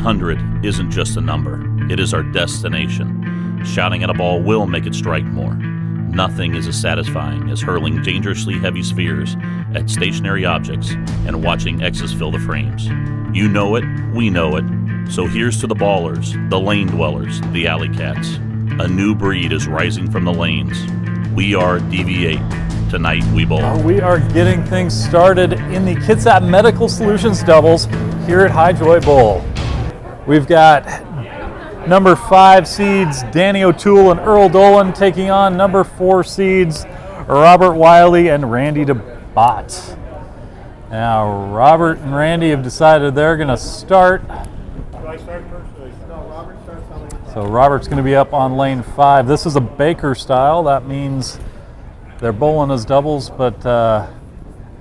300 isn't just a number, it is our destination. Shouting at a ball will make it strike more. Nothing is as satisfying as hurling dangerously heavy spheres at stationary objects and watching X's fill the frames. You know it, we know it, so here's to the ballers, the lane dwellers, the alley cats. A new breed is rising from the lanes. We are DV8. Tonight we bowl. We are getting things started in the Kitsap Medical Solutions doubles here at High Joy Bowl. We've got number 5 seeds Danny O'Toole and Earl Dolan taking on number 4 seeds Robert Wiley and Randy DeBott. Now Robert and Randy have decided they're going to start. Do I start first? No, Robert starts on lane 5. So Robert's going to be up on lane 5. This is a Baker style. That means they're bowling as doubles, but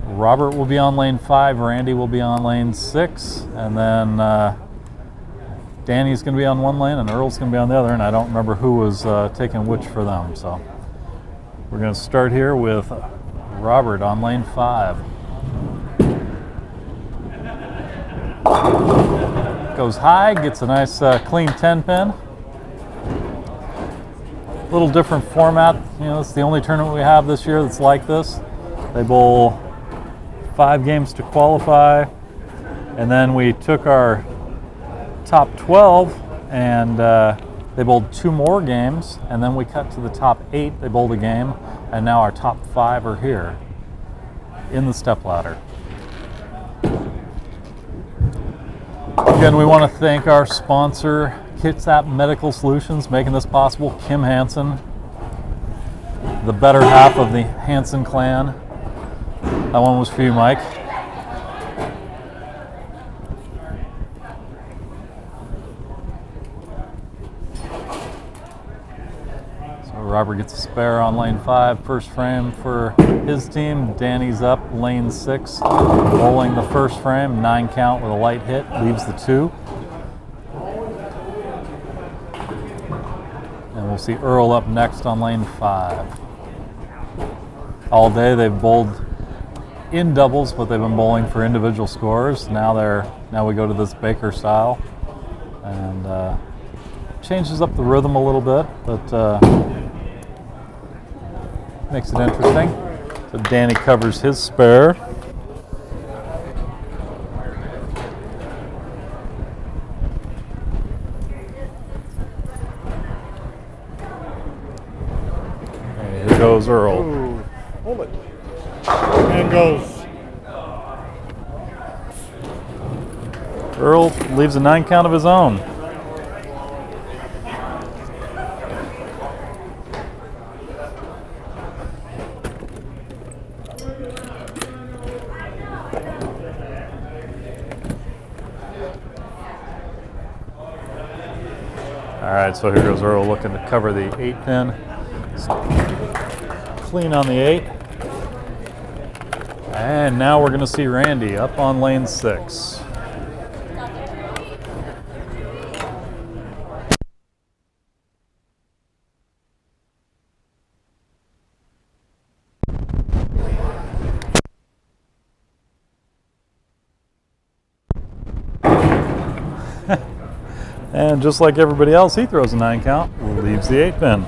Robert will be on lane 5, Randy will be on lane 6, and then Danny's going to be on one lane and Earl's going to be on the other, and I don't remember who was taking which for them. So we're going to start here with Robert on lane 5. Goes high, gets a nice clean 10 pin. Little different format. You know, it's the only tournament we have this year that's like this. They bowl 5 games to qualify, and then we took our top 12 and they bowled 2 more games, and then we cut to the top 8. They bowled a game, and now our top 5 are here in the stepladder. Again, we want to thank our sponsor, Kitsap Medical Solutions, making this possible. Kim Hansen, the better half of the Hansen clan. That one was for you, Mike. So Robert gets a spare on lane 5, first frame for his team. Danny's up, lane 6, bowling the first frame, 9 count with a light hit, leaves the 2. And we'll see Earl up next on lane 5. All day they've bowled in doubles, but they've been bowling for individual scores. Now we go to this Baker style, and changes up the rhythm a little bit, but makes it interesting. So Danny covers his spare. And here goes Earl. Ooh, hold it. And goes. Earl leaves a 9 count of his own. All right, so here goes Earl looking to cover the 8 pin. Clean on the 8. And now we're going to see Randy up on lane 6. And just like everybody else, he throws a 9 count, leaves the 8 pin.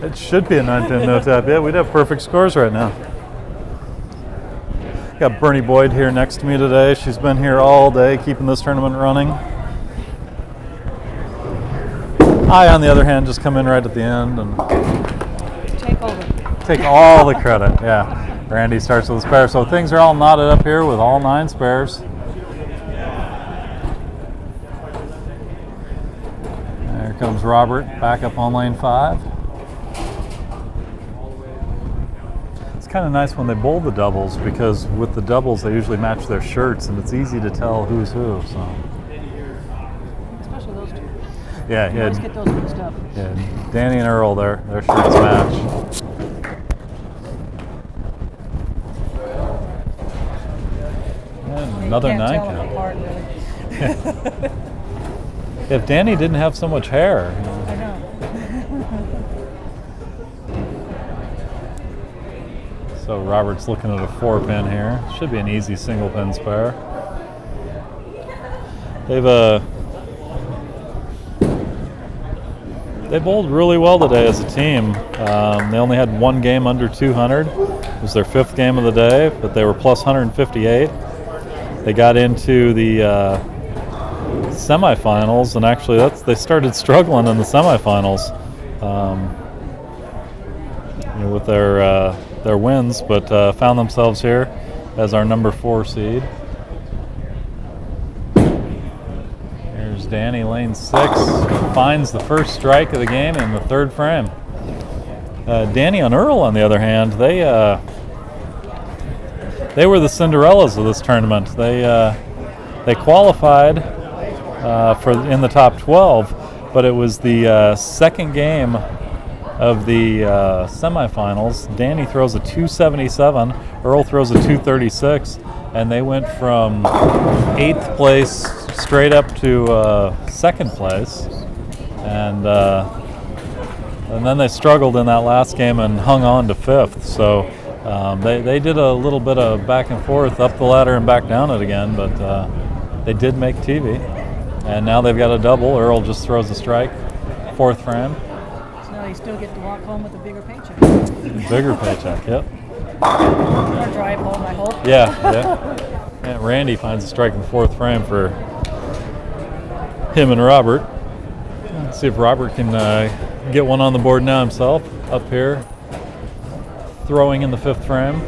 It should be a 9 pin no tap. Yeah, we'd have perfect scores right now. Got Bernie Boyd here next to me today. She's been here all day keeping this tournament running. I, on the other hand, just come in right at the end and take all the credit. Yeah. Randy starts with a spare, so things are all knotted up here with all 9 spares. There comes Robert back up on lane 5. It's kind of nice when they bowl the doubles, because with the doubles they usually match their shirts and it's easy to tell who's who. So. Especially those 2. Yeah, Let's get those mixed up. Yeah, Danny and Earl, their shirts match. Another 9 count. Apart, really. If Danny didn't have so much hair. I know. So Robert's looking at a 4-pin here. Should be an easy single pin spare. They bowled really well today as a team. They only had one game under 200. It was their 5th game of the day, but they were plus 158. They got into the semifinals, and actually they started struggling in the semifinals with their wins, but found themselves here as our number 4 seed. Here's Danny, lane 6, finds the first strike of the game in the 3rd frame. Danny and Earl, on the other hand, they were the Cinderellas of this tournament. They qualified in the top 12, but it was the second game of the semifinals. Danny throws a 277, Earl throws a 236, and they went from 8th place straight up to 2nd place, and then they struggled in that last game and hung on to 5th. So they did a little bit of back and forth up the ladder and back down it again, but they did make TV, and now they've got a double. Earl just throws a strike, 4th frame. So now you still get to walk home with a bigger paycheck. Bigger paycheck, yep. Or drive home, I hope. Yeah. And Randy finds a strike in the 4th frame for him and Robert. Let's see if Robert can get one on the board now himself. Up here, throwing in the 5th frame,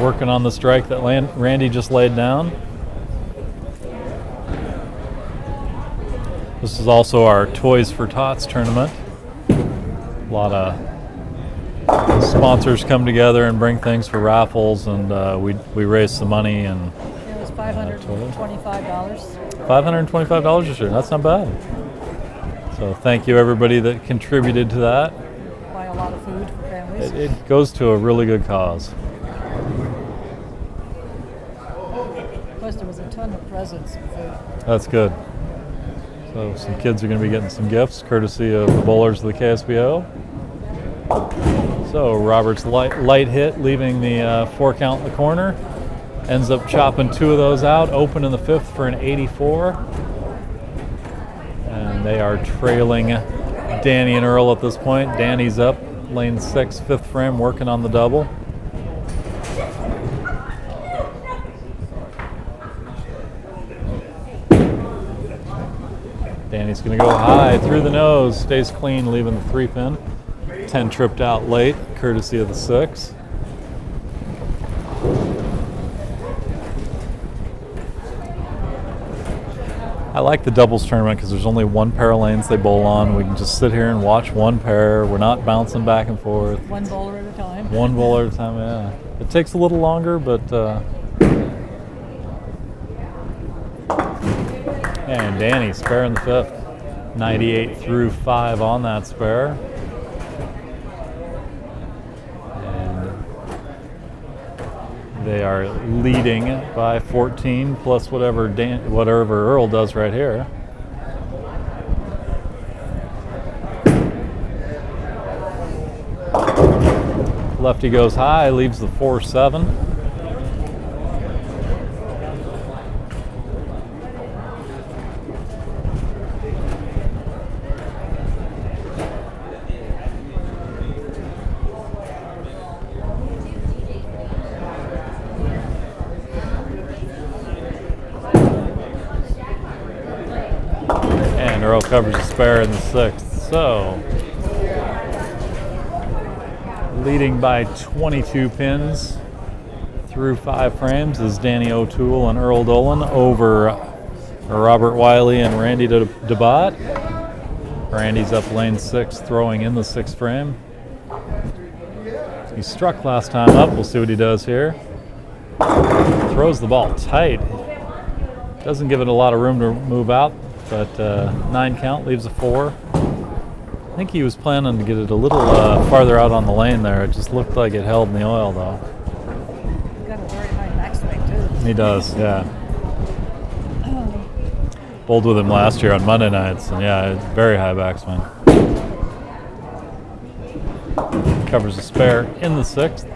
working on the strike that Randy just laid down. This is also our Toys for Tots tournament. A lot of sponsors come together and bring things for raffles, and we raise some money. And It was $525. $525 this year. That's not bad. So thank you everybody that contributed to that. Buy a lot of food for families. It goes to a really good cause. Plus, there was a ton of presents and food. That's good. So some kids are going to be getting some gifts courtesy of the bowlers of the KSBO. So Robert's light hit, leaving the 4 count in the corner. Ends up chopping 2 of those out, open in the 5th for an 84. And they are trailing Danny and Earl at this point. Danny's up, lane 6, 5th frame, working on the double. Danny's going to go high through the nose, stays clean, leaving the 3-pin. 10 tripped out late, courtesy of the 6. I like the doubles tournament because there's only one pair of lanes they bowl on. We can just sit here and watch one pair. We're not bouncing back and forth. One bowler at a time. One bowler at a time, yeah. It takes a little longer, but... And Danny, spare in the 5th. 98 through 5 on that spare. They are leading by 14 plus whatever Earl does right here. Lefty goes high, leaves the 4-7. Earl covers the spare in the 6th. So, leading by 22 pins through 5 frames is Danny O'Toole and Earl Dolan over Robert Wiley and Randy DeBott. Randy's up lane 6, throwing in the 6th frame. He struck last time up. We'll see what he does here. Throws the ball tight. Doesn't give it a lot of room to move out. But 9 count leaves a 4. I think he was planning to get it a little farther out on the lane there. It just looked like it held in the oil, though. He's got a very high backswing, too. He does, yeah. Bowled with him last year on Monday nights, and yeah, very high backswing. Covers a spare in the 6th.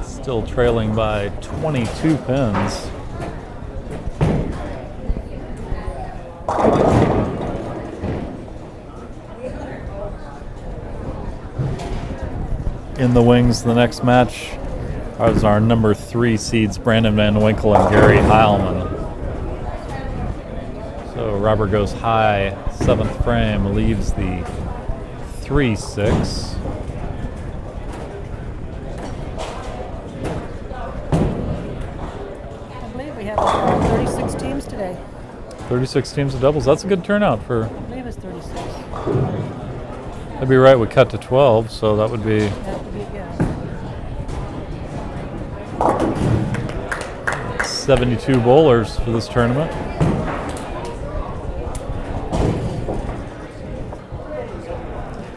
Still trailing by 22 pins. In the wings, the next match is our number 3 seeds, Brandon Van Winkle and Gary Heilman. So Robert goes high, 7th frame, leaves the 3-6. I believe we have 36 teams today. 36 teams of doubles. That's a good turnout for. I believe it's 36. That'd be right. We cut to 12, so that would be. That would be, yeah. 72 bowlers for this tournament.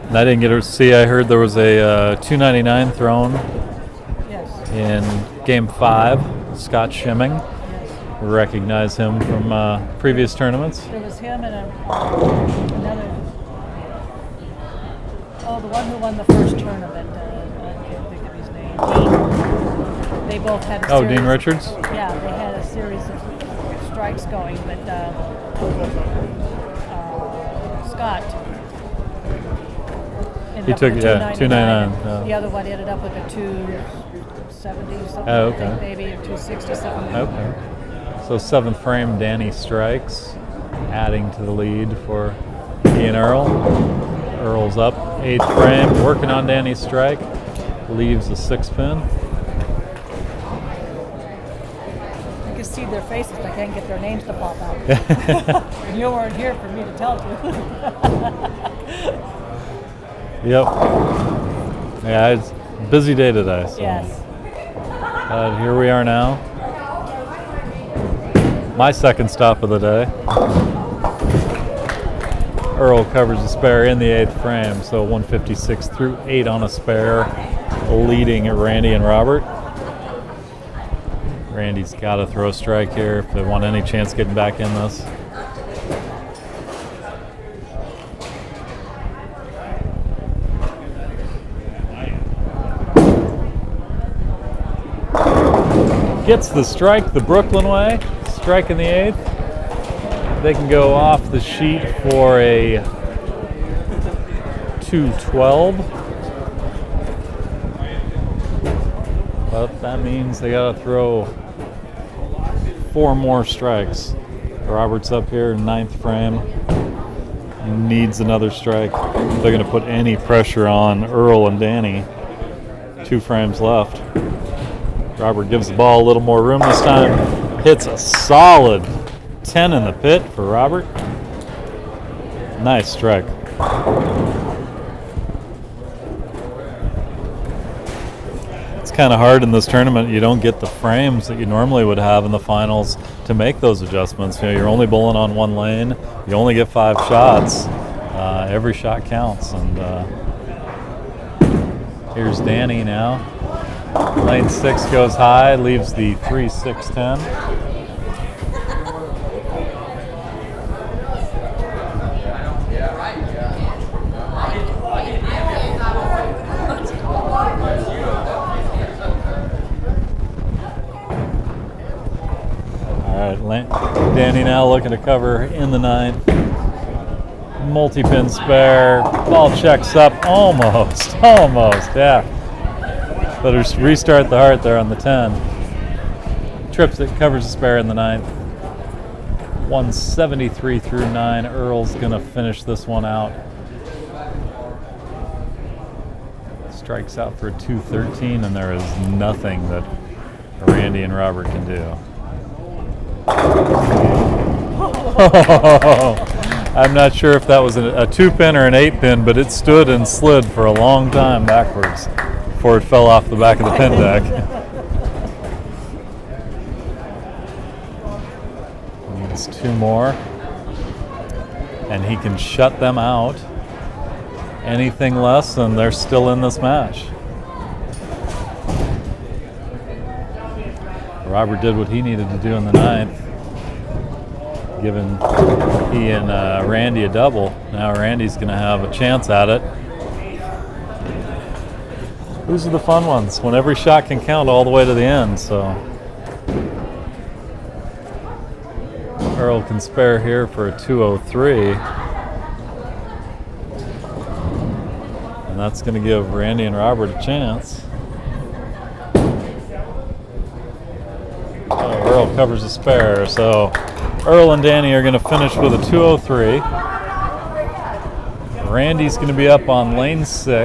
And I didn't get to see. I heard there was a $2.99 thrown Yes. in Game 5. Scott Schimming. Yes. We recognize him from previous tournaments. There was him and another. Oh, the one who won the first tournament. I can't think of his name. Dean. They both had a Oh, series. Dean Richards? Yeah, they had a series of strikes going, but Scott. He took, yeah, $2.99. Yeah. The other one ended up with a 270 something. Oh, I think, okay. maybe a 260 something. Okay. So 7th frame, Danny strikes, adding to the lead for Ian Earl. Earl's up, 8th frame, working on Danny's strike, leaves a 6-pin. You can see their faces, but I can't get their names to pop out. And you weren't here for me to tell you. Yep. Yeah, it's a busy day today. So. Yes. Here we are now. My second stop of the day. Earl covers the spare in the 8th frame, so 156 through 8 on a spare, leading Randy and Robert. Randy's got to throw a strike here if they want any chance getting back in this. Gets the strike the Brooklyn way, strike in the 8th. They can go off the sheet for a 212. But that means they got to throw 4 more strikes. Robert's up here, 9th frame. Needs another strike. They're going to put any pressure on Earl and Danny. 2 frames left. Robert gives the ball a little more room this time. Hits a solid 10 in the pit for Robert. Nice strike. It's kind of hard in this tournament. You don't get the frames that you normally would have in the finals to make those adjustments. You know, you're only bowling on 1 lane. You only get 5 shots. Every shot counts. And here's Danny now. Lane 6 goes high, leaves the 3-6-10. All right, Danny now looking to cover in the 9th. Multi-pin spare, ball checks up, almost, yeah. Better restart the heart there on the 10. Trips it, covers the spare in the 9th. 173 through 9. Earl's going to finish this one out. Strikes out for 213, and there is nothing that Randy and Robert can do. I'm not sure if that was a 2-pin or an 8-pin, but it stood and slid for a long time backwards before it fell off the back of the pin deck. Needs 2 more. And he can shut them out. Anything less, and they're still in this match. Robert did what he needed to do in the 9th. giving he and Randy a double. Now Randy's going to have a chance at it. Those are the fun ones, when every shot can count all the way to the end. So Earl can spare here for a 203. And that's going to give Randy and Robert a chance. Oh, Earl covers a spare, so Earl and Danny are going to finish with a 203. Randy's going to be up on lane 6.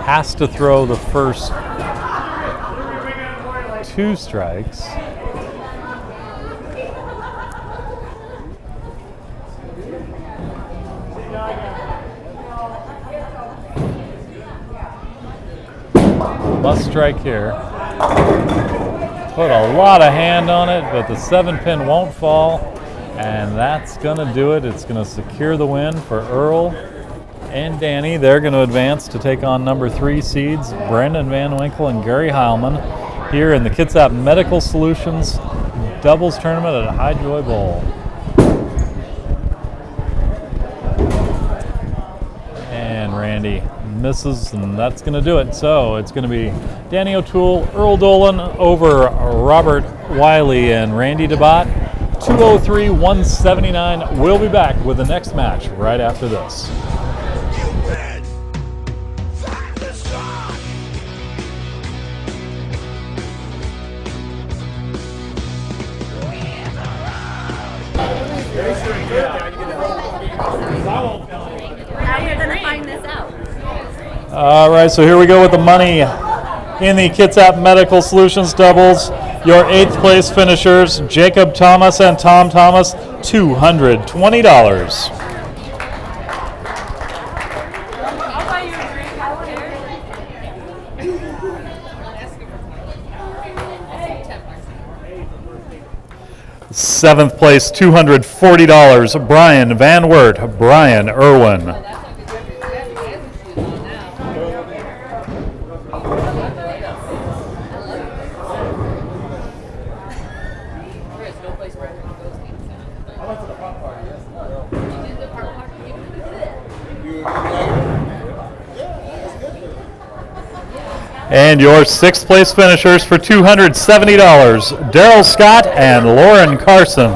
Has to throw the first 2 strikes. Must strike here. Put a lot of hand on it, but the 7-pin won't fall, and that's going to do it. It's going to secure the win for Earl and Danny. They're going to advance to take on number 3 seeds, Brendan Van Winkle and Gary Heilman, here in the Kitsap Medical Solutions Doubles Tournament at High Joy Bowl. And Randy misses, and that's going to do it. So it's going to be Danny O'Toole, Earl Dolan over Robert Wiley and Randy DeBott. 203-179. We'll be back with the next match right after this. How are you going to find this out? All right, so here we go with the money in the Kitsap Medical Solutions doubles. Your 8th place finishers, Jacob Thomas and Tom Thomas, $220. I'll buy you a drink out there. 7th place, $240, Brian Van Wert, Brian Irwin. And your 6th place finishers for $270, Daryl Scott and Lauren Carson.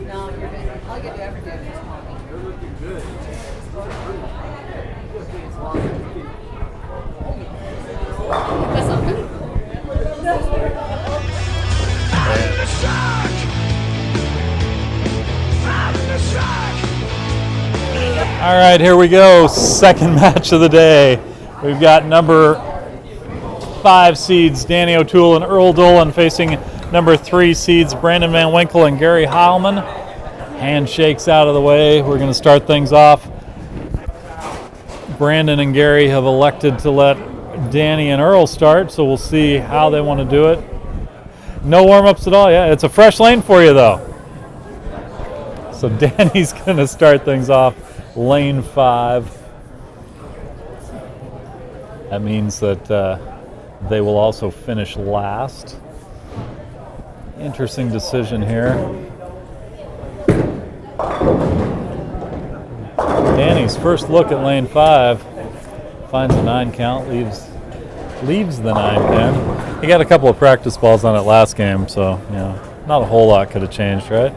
No, you're good. All you do ever do is just call me. You're looking good. That's not good. All right, here we go. Second match of the day. We've got number 5 seeds, Danny O'Toole and Earl Dolan, facing number 3 seeds, Brandon Van Winkle and Gary Heilman. Handshakes out of the way. We're going to start things off. Brandon and Gary have elected to let Danny and Earl start, so we'll see how they want to do it. No warm-ups at all. Yeah, it's a fresh lane for you, though. So Danny's going to start things off lane 5. That means that they will also finish last. Interesting decision here. Danny's first look at lane 5 finds a 9 count, leaves the 9 pin. He got a couple of practice balls on it last game, so not a whole lot could have changed, right?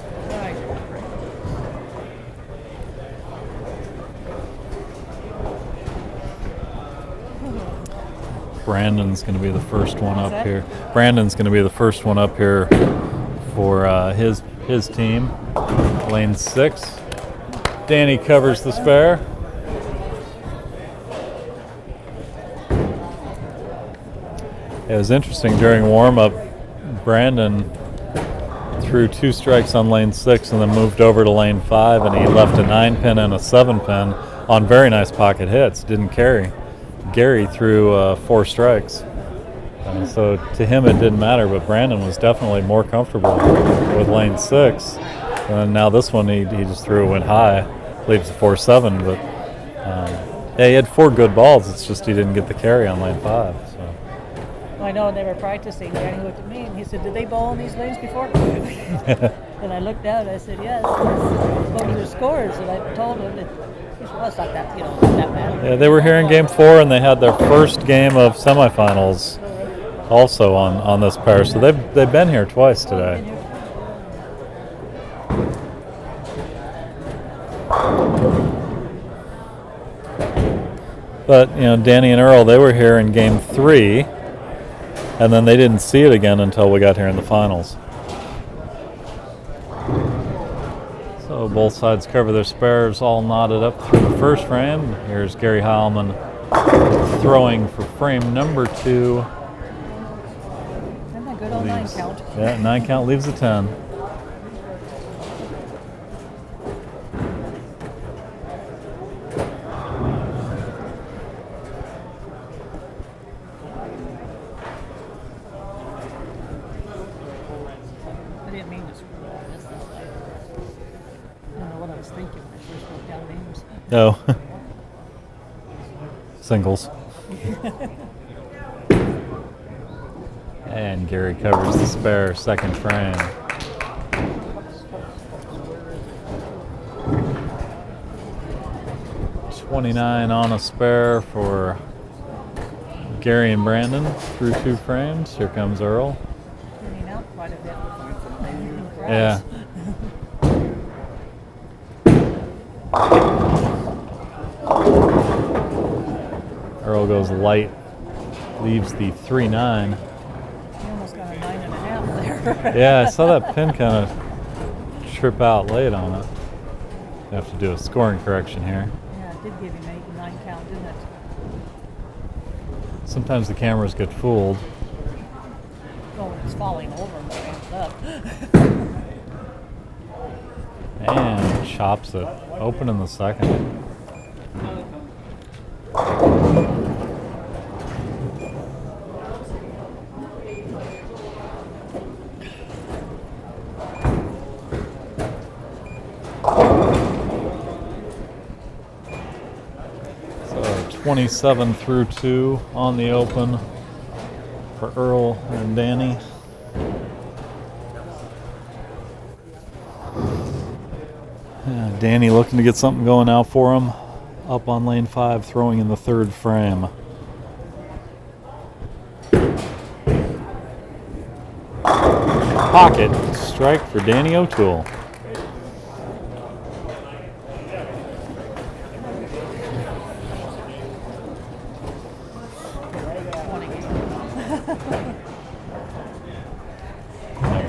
Brandon's going to be the first one up here. Brandon's going to be the first one up here for his team. Lane 6. Danny covers the spare. It was interesting during warm-up. Brandon threw 2 strikes on lane 6 and then moved over to lane 5, and he left a 9 pin and a 7 pin on very nice pocket hits. Didn't carry. Gary threw 4 strikes. So to him it didn't matter, but Brandon was definitely more comfortable with lane 6. And now this one he just threw, went high. leaves the 4-7, but yeah, he had 4 good balls. It's just he didn't get the carry on lane 5. So. I know they were practicing. Danny looked at me and he said, "Did they bowl on these lanes before?" And I looked down and I said, "Yes." What were their scores? And I told him that he said, "Well, it's not that, not that bad." Yeah, they were here in Game 4, and they had their first game of semifinals also on this pair. So they've been here twice today. But Danny and Earl, they were here in Game 3, and then they didn't see it again until we got here in the finals. So both sides cover their spares, all knotted up through the first frame. Here's Gary Heilman throwing for frame number 2. Isn't that good old 9 count? Yeah, 9 count leaves a 10. I didn't mean to screw all this up. I don't know what I was thinking when I first wrote down names. No. Singles. And Gary covers the spare second frame. $29 on a spare for Gary and Brandon through 2 frames. Here comes Earl. Turning out quite a bit. Yeah. Earl goes light, leaves the 3-9. You almost got a 9.5 there. Yeah, I saw that pin kind of trip out late on it. You have to do a scoring correction here. Yeah, it did give him 9 count, didn't it? Sometimes the cameras get fooled. Oh, it's falling over and ramped up. And chops it. Open in the second. So 27 through 2 on the open for Earl and Danny. Danny looking to get something going now for him. Up on lane 5, throwing in the 3rd frame. Pocket strike for Danny O'Toole.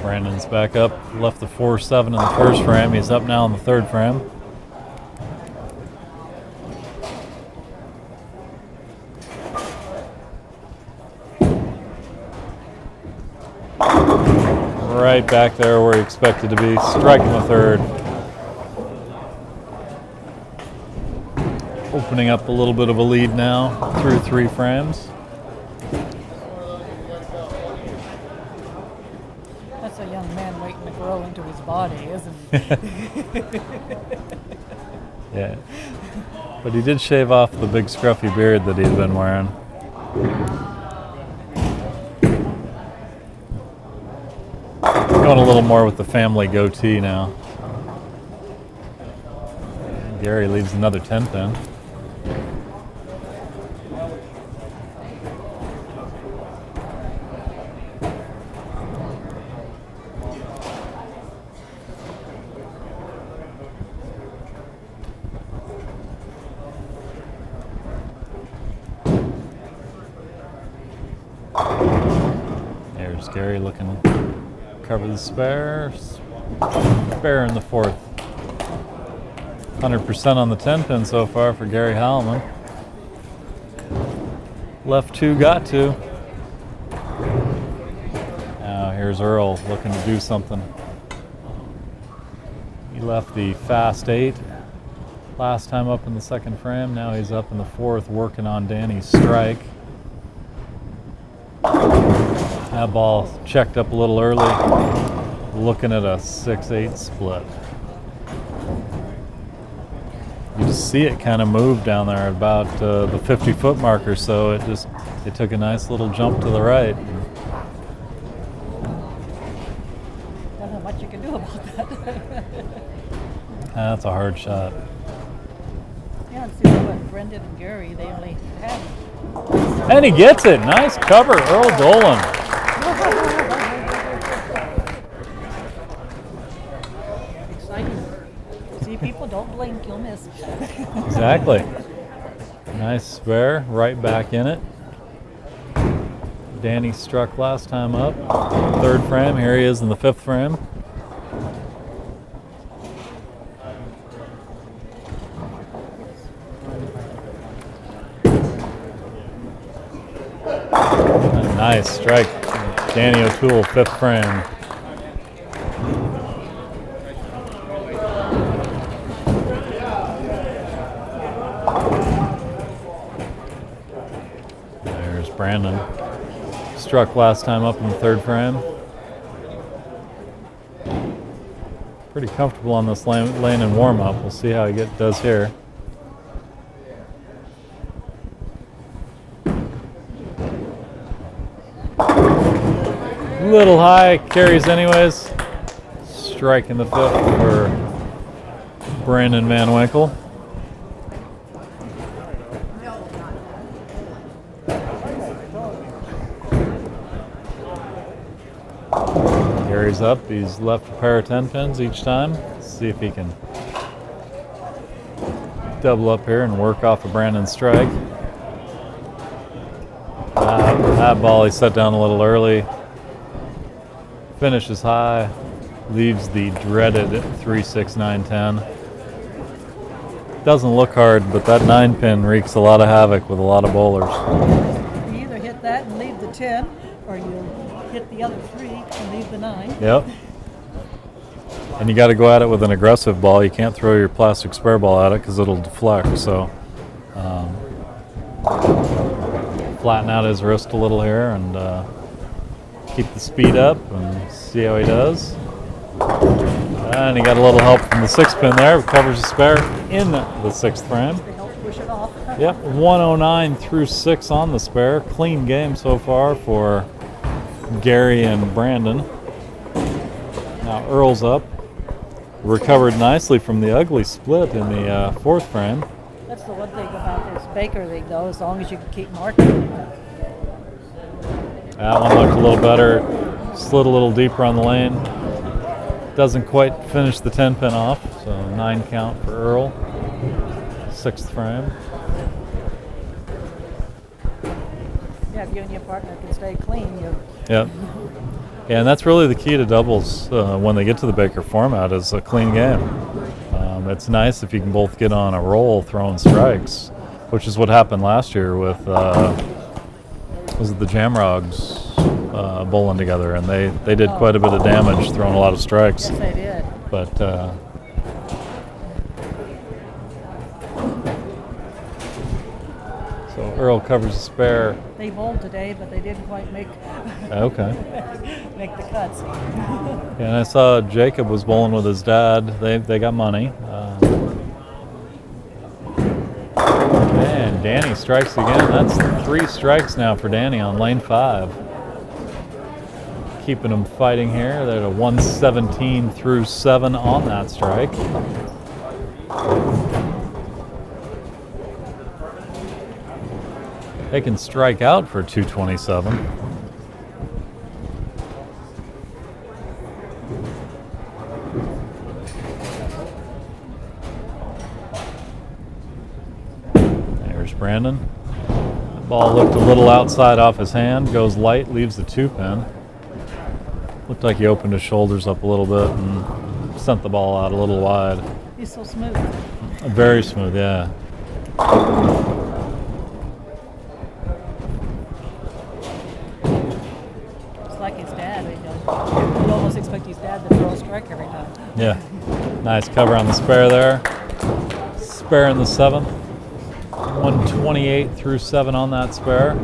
Brandon's back up, left the 4-7 in the first frame. He's up now in the 3rd frame. Right back there where he expected to be, striking the 3rd. Opening up a little bit of a lead now through 3 frames. That's a young man waiting to grow into his body, isn't he? Yeah. But he did shave off the big scruffy beard that he'd been wearing. Going a little more with the family goatee now. Gary leaves another 10 pin. There's Gary looking to cover the spare. Spare in the 4th. 100% on the 10 pin so far for Gary Heilman. Left 2 got 2. Now here's Earl looking to do something. He left the fast 8 last time up in the 2nd frame. Now he's up in the 4th working on Danny's strike. That ball checked up a little early. Looking at a 6-8 split. just see it kind of move down there at about the 50-foot marker, so it took a nice little jump to the right. Don't know what you can do about that. That's a hard shot. Yeah, and see what Brendan and Gary, they only had. And he gets it. Nice cover, Earl Dolan. Exciting. See, people, don't blink, you'll miss. Exactly. Nice spare, right back in it. Danny struck last time up. Third frame, here he is in the fifth frame. Nice strike. Danny O'Toole, fifth frame. There's Brandon. Struck last time up in the third frame. Pretty comfortable on this lane in warm-up. We'll see how he does here. Little high, carries anyways. Strike in the fifth for Brandon Van Winkle. Carries up, he's left a pair of 10 pins each time. Let's see if he can double up here and work off of Brandon's strike. That ball he set down a little early. Finishes high, leaves the dreaded 3, 6, 9, 10. Doesn't look hard, but that 9 pin wreaks a lot of havoc with a lot of bowlers. You either hit that and leave the 10, or you hit the other 3 and leave the 9. Yep. And you got to go at it with an aggressive ball. You can't throw your plastic spare ball at it because it'll deflect. So flatten out his wrist a little here and keep the speed up and see how he does. And he got a little help from the 6 pin there. Covers the spare in the 6th frame. They help push it off. Yep, 109 through 6 on the spare. Clean game so far for Gary and Brandon. Now Earl's up. Recovered nicely from the ugly split in the 4th frame. That's the one thing about this Baker thing, though, as long as you can keep marking it. That one looked a little better. Slid a little deeper on the lane. Doesn't quite finish the 10 pin off, so 9 count for Earl. 6th frame. Yeah, if you and your partner can stay clean, you. Yep. Yeah, and that's really the key to doubles when they get to the Baker format is a clean game. It's nice if you can both get on a roll throwing strikes, which is what happened last year with was it the Jamrogs bowling together, and they did quite a bit of damage throwing a lot of strikes. Yes, they did. But so Earl covers the spare. They bowled today, but they didn't quite make Okay. make the cuts. And I saw Jacob was bowling with his dad. They got money. And Danny strikes again. That's 3 strikes now for Danny on lane 5. Keeping them fighting here. They're at a 117 through 7 on that strike. They can strike out for 227. There's Brandon. Ball looked a little outside off his hand, goes light, leaves the 2 pin. Looked like he opened his shoulders up a little bit and sent the ball out a little wide. He's so smooth. Very smooth, yeah. It's like his dad. You almost expect his dad to throw a strike every time. Yeah. Nice cover on the spare there. Spare in the 7th. 128 through 7 on that spare.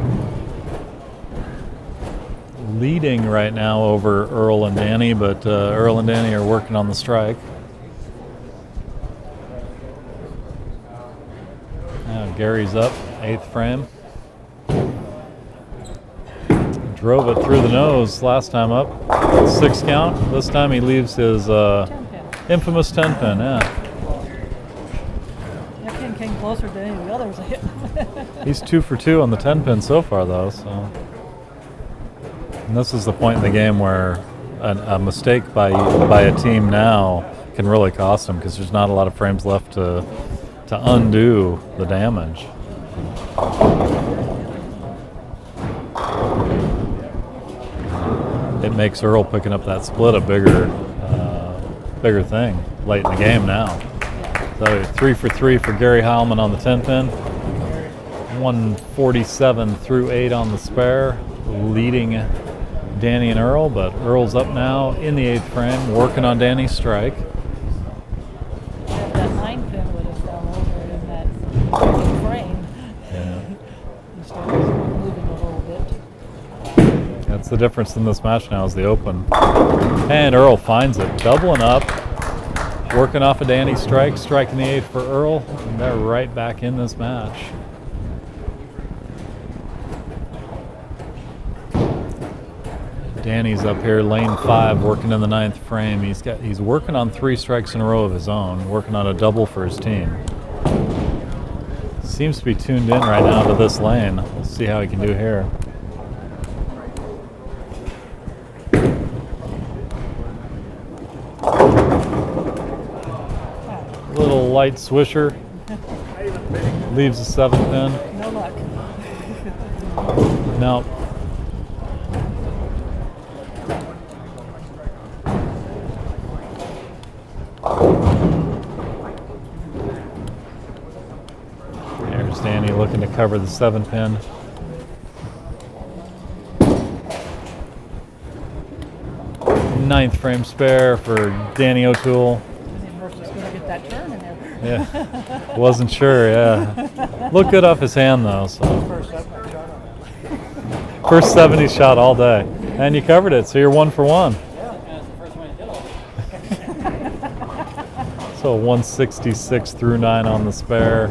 Leading right now over Earl and Danny, but Earl and Danny are working on the strike. Gary's up, 8th frame. Drove it through the nose last time up. 6 count. This time he leaves his 10 pin. infamous 10 pin, yeah. That pin came closer than any of the others I hit. He's 2 for 2 on the 10 pin so far, though. So, and this is the point in the game where a mistake by a team now can really cost them because there's not a lot of frames left to undo the damage. It makes Earl picking up that split a bigger thing late in the game now. So 3 for 3 for Gary Heilman on the 10 pin. 147 through 8 on the spare, leading Danny and Earl, but Earl's up now in the 8th frame, working on Danny's strike. If that 9 pin would have fell over in that frame, Yeah. instead of moving a little bit. That's the difference in this match now is the open. And Earl finds it, doubling up, working off of Danny's strike, striking the 8 for Earl, and they're right back in this match. Danny's up here, lane 5, working in the 9th frame. He's working on 3 strikes in a row of his own, working on a double for his team. Seems to be tuned in right now to this lane. We'll see how he can do here. Little light swisher. Leaves the 7 pin. No luck. No. There's Danny looking to cover the 7 pin. Ninth frame spare for Danny O'Toole. I didn't know if he was going to get that turn in there. Yeah, wasn't sure. Yeah, looked good off his hand though. So first 70 shot all day, and you covered it. So you're 1 for 1. So 166 through 9 on the spare.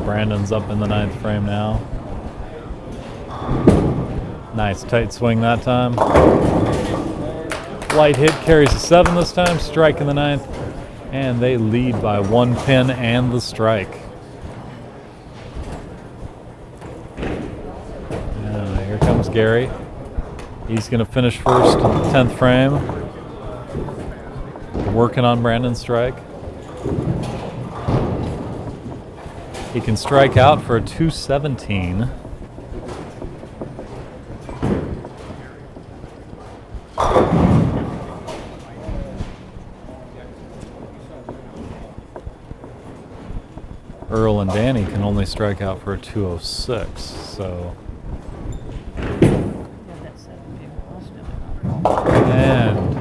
Brandon's up in the 9th frame now. Nice tight swing that time. Light hit carries the 7 this time, strike in the 9th, and they lead by 1 pin and the strike. And here comes Gary. He's going to finish first, 10th frame. Working on Brandon's strike. He can strike out for a 217. Earl and Danny can only strike out for a 206, so. And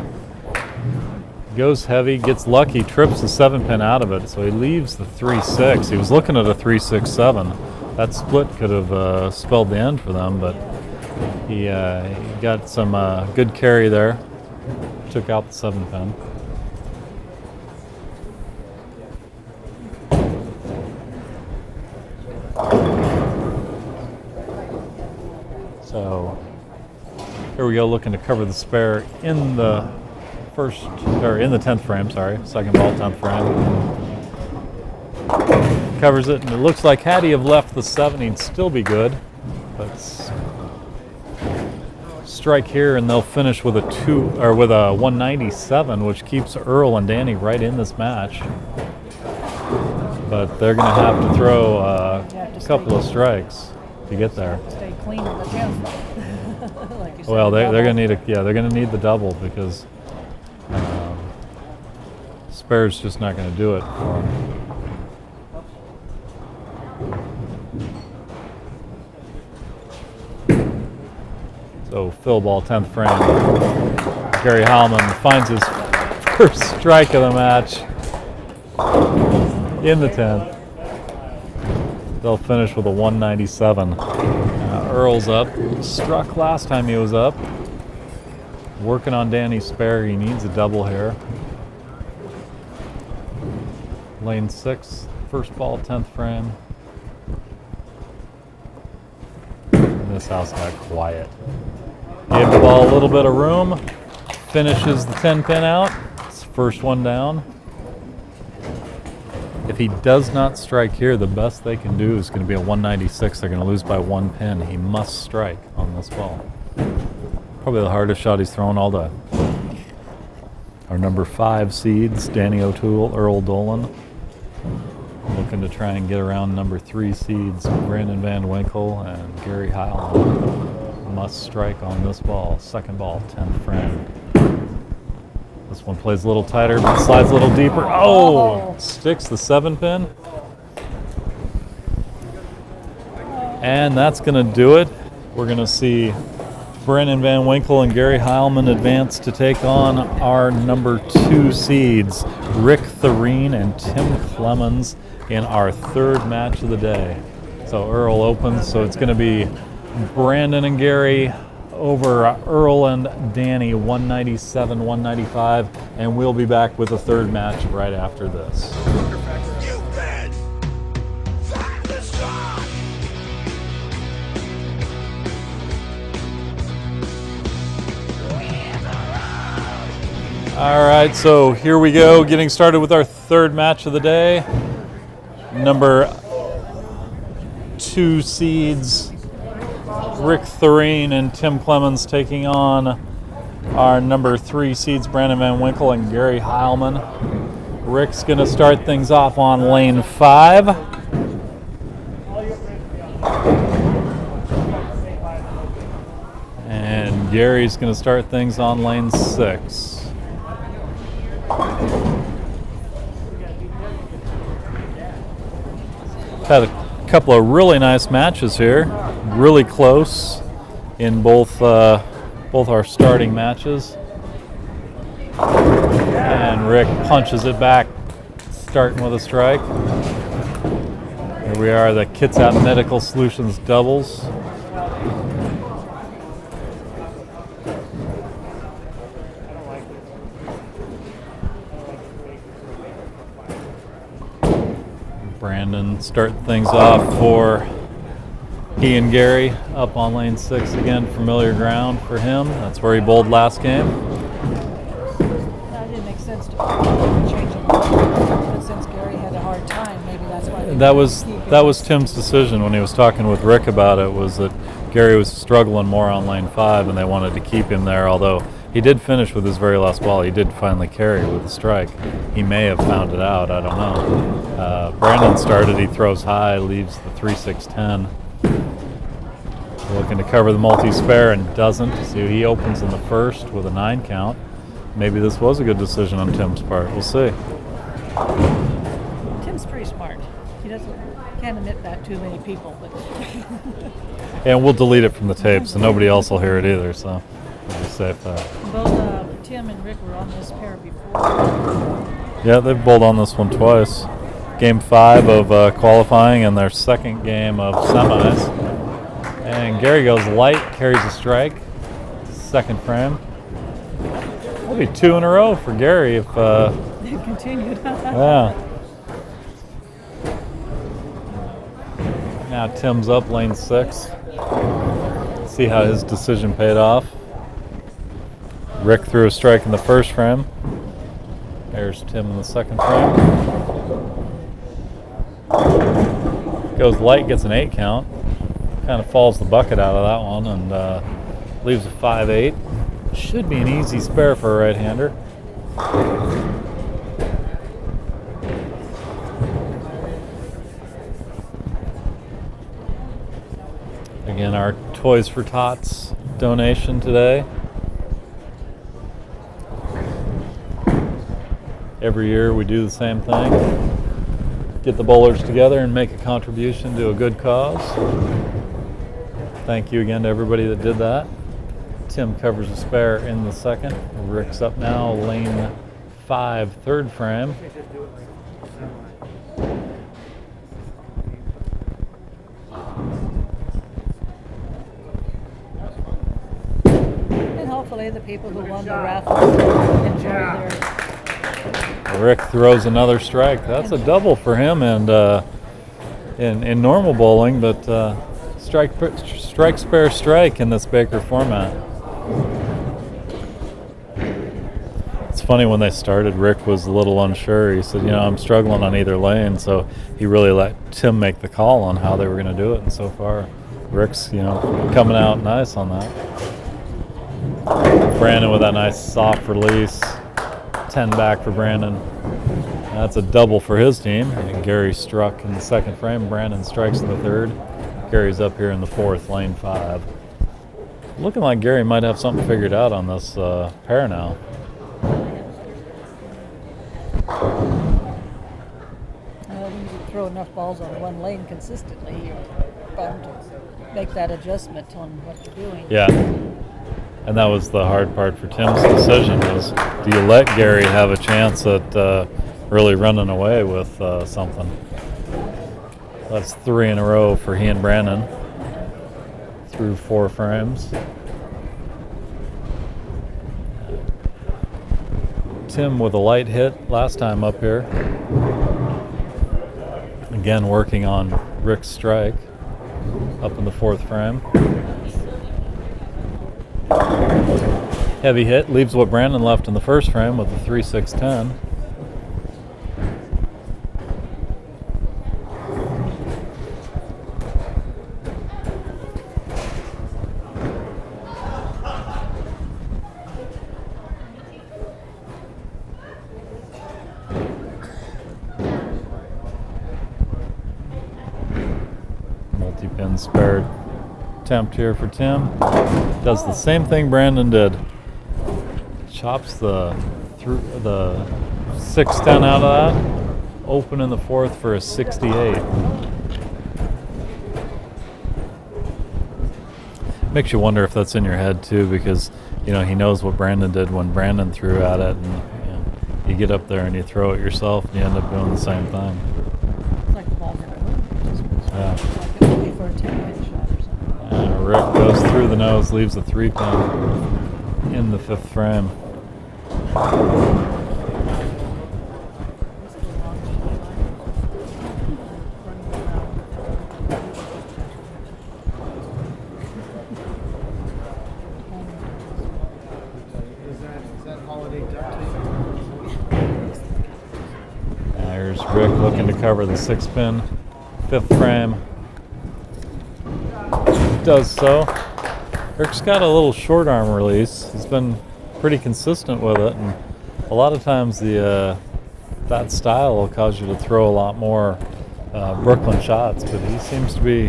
goes heavy, gets lucky, trips the 7 pin out of it, so he leaves the 3-6. He was looking at a 3-6-7. That split could have spelled the end for them, but he got some good carry there. Took out the 7 pin. So here we go, looking to cover the spare in the in the 10th frame, sorry, second ball, 10th frame. Covers it, and it looks like had he have left the 7, he'd still be good. But strike here, and they'll finish with a 197, which keeps Earl and Danny right in this match. But they're going to have to throw a couple of strikes to get there. Stay clean in the 10th. Like you said, Well, they're double. going to need they're going to need the double because spare's just not going to do it for them. So fill ball, 10th frame. Gary Heilman finds his first strike of the match in the 10th. They'll finish with a 197. Earl's up. Struck last time he was up. Working on Danny's spare. He needs a double here. Lane 6, First ball, 10th frame. And this house got quiet. Gave the ball a little bit of room. Finishes the 10 pin out. It's first one down. If he does not strike here, the best they can do is going to be a 196. They're going to lose by 1 pin. He must strike on this ball. Probably the hardest shot he's thrown all day. Our number 5 seeds, Danny O'Toole, Earl Dolan. Looking to try and get around number 3 seeds, Brandon Van Winkle and Gary Heilman. Must strike on this ball. Second ball, 10th frame. This one plays a little tighter, but slides a little deeper. Oh! Sticks the 7 pin. And that's going to do it. We're going to see Brandon Van Winkle and Gary Heilman advance to take on our number 2 seeds, Rick Thureen and Tim Clemens, in our 3rd match of the day. So Earl opens, so it's going to be Brandon and Gary over Earl and Danny, 197, 195, and we'll be back with a 3rd match right after this. All right, so here we go, getting started with our 3rd match of the day. Number 2 seeds, Rick Thureen and Tim Clemens, taking on our number 3 seeds, Brandon Van Winkle and Gary Heilman. Rick's going to start things off on lane 5. And Gary's going to start things on lane 6. Had a couple of really nice matches here, really close in both our starting matches. And Rick punches it back, starting with a strike. Here we are, the Kitsap Medical Solutions doubles. Brandon starting things off for he and Gary up on lane 6 again. Familiar ground for him. That's where he bowled last game. That didn't make sense to change it. But since Gary had a hard time, maybe that's why. That was Tim's decision when he was talking with Rick about it, was that Gary was struggling more on lane 5 and they wanted to keep him there, although he did finish with his very last ball. He did finally carry with a strike. He may have found it out, I don't know. Brandon started, he throws high, leaves the 3-6-10. Looking to cover the multi-spare and doesn't. So he opens in the 1st with a 9 count. Maybe this was a good decision on Tim's part. We'll see. Tim's pretty smart. He can't admit that to many people. But And we'll delete it from the tape so nobody else will hear it either. So we'll be safe there. Both Tim and Rick were on this pair before. Yeah, they've bowled on this one twice. Game 5 of qualifying and their 2nd game of semis. And Gary goes light, carries a strike. 2nd frame. That'll be 2 in a row for Gary if They've continued. yeah. Now Tim's up lane 6. See how his decision paid off. Rick threw a strike in the 1st frame. There's Tim in the 2nd frame. Goes light, gets an 8 count. Kind of falls the bucket out of that one and leaves a 5-8. Should be an easy spare for a right-hander. Again, our Toys for Tots donation today. Every year we do the same thing. Get the bowlers together and make a contribution to a good cause. Thank you again to everybody that did that. Tim covers a spare in the 2nd. Rick's up now, lane 5, 3rd frame. And hopefully the people who won the raffle enjoy their Rick throws another strike. That's a double for him, and in normal bowling, but strike spare strike in this Baker format. It's funny, when they started, Rick was a little unsure. He said, I'm struggling on either lane, so he really let Tim make the call on how they were going to do it, and so far Rick's coming out nice on that. Brandon with that nice soft release. 10 back for Brandon. That's a double for his team. And Gary struck in the second frame. Brandon strikes in the third. Gary's up here in the fourth, lane 5. Looking like Gary might have something figured out on this pair now. When you throw enough balls on one lane consistently, you're bound to make that adjustment on what you're doing. Yeah. And that was the hard part for Tim's decision, was do you let Gary have a chance at really running away with something? That's 3 in a row for he and Brandon through 4 frames. Tim with a light hit last time up here. Again, working on Rick's strike up in the 4th frame. Heavy hit, leaves what Brandon left in the first frame with a 3-6-10. Multi-pin spare attempt here for Tim. Does the same thing Brandon did. Chops the 6-10 out of that. Open in the 4th for a 68. Makes you wonder if that's in your head too, because he knows what Brandon did when Brandon threw at it, and you get up there and you throw it yourself and you end up doing the same thing. It's like the ball never moved. Yeah. Like it would be for a 10-pin shot or something. Rick goes through the nose, leaves a 3-pin in the 5th frame. Is that holiday duck tape? There's Rick looking to cover the 6-pin, 5th frame. Does so. Rick's got a little short arm release. He's been pretty consistent with it, and a lot of times that style will cause you to throw a lot more Brooklyn shots, but he seems to be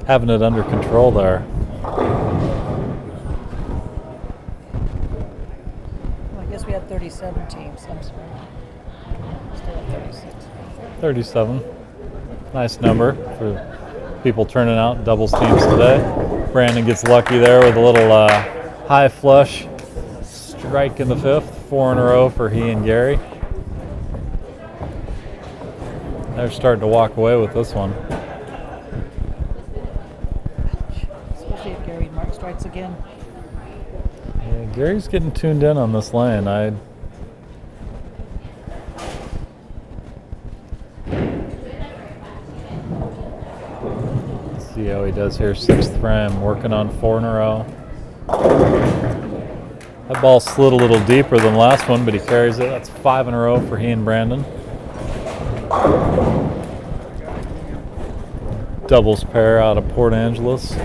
having it under control there. Well, I guess we had 37 teams. I'm sorry. Still at 36. 37. Nice number for people turning out doubles teams today. Brandon gets lucky there with a little high flush strike in the 5th. 4 in a row for he and Gary. They're starting to walk away with this one. Especially if Gary and Mark strikes again. Yeah, Gary's getting tuned in on this lane. Let's see how he does here. 6th frame, working on 4 in a row. That ball slid a little deeper than the last one, but he carries it. That's 5 in a row for he and Brandon. Doubles pair out of Port Angeles.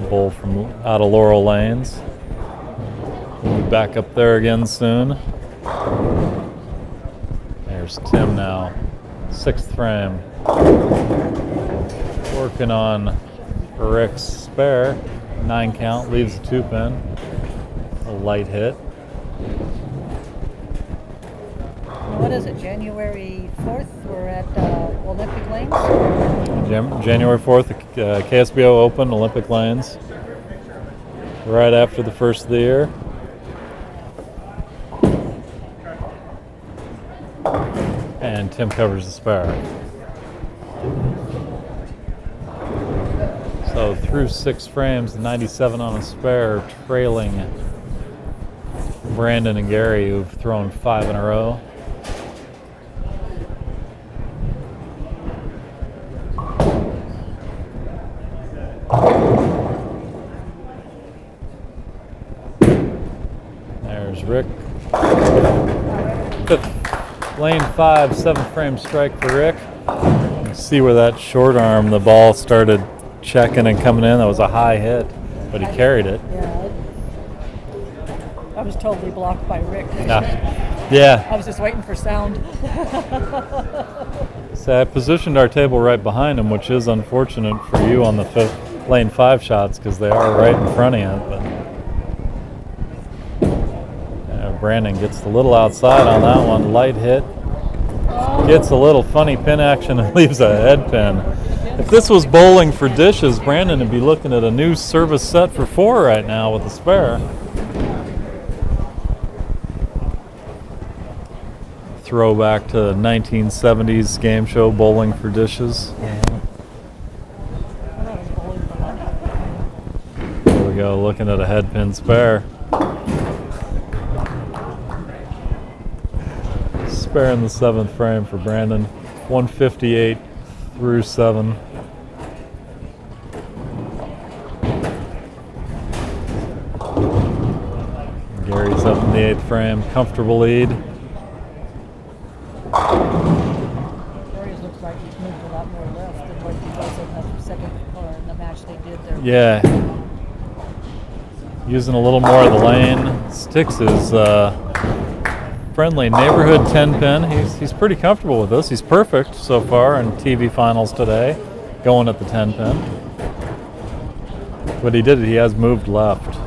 Bowl from out of Laurel Lanes. We'll be back up there again soon. There's Tim now. 6th frame. Working on Rick's spare. 9 count, leaves a 2-pin. A light hit. What is it, January 4th? We're at Olympic Lanes? January 4th, the KSBO Open, Olympic Lanes. Right after the first of the year. And Tim covers the spare. So through 6 frames, 97 on a spare, trailing Brandon and Gary, who've thrown 5 in a row. There's Rick. 5th, lane 5, 7th frame strike for Rick. You see where that short arm, the ball started checking and coming in. That was a high hit, but he carried it. Yeah. I was totally blocked by Rick. Yeah. I was just waiting for sound. So I positioned our table right behind him, which is unfortunate for you on the 5th, lane 5 shots because they are right in front of you. But Brandon gets a little outside on that one. Light hit. Gets a little funny pin action and leaves a head pin. If this was bowling for dishes, Brandon would be looking at a new service set for 4 right now with a spare. Throwback to 1970s game show bowling for dishes. There we go, looking at a head pin spare. Spare in the 7th frame for Brandon. 158 through 7. Gary's up in the 8th frame. Comfortable lead. Darius looks like he's moved a lot more left than what he was in the second or in the match they did there. Yeah. Using a little more of the lane. Sticks his friendly neighborhood 10 pin. He's pretty comfortable with this. He's perfect so far in TV finals today, going at the 10 pin. But he has moved left.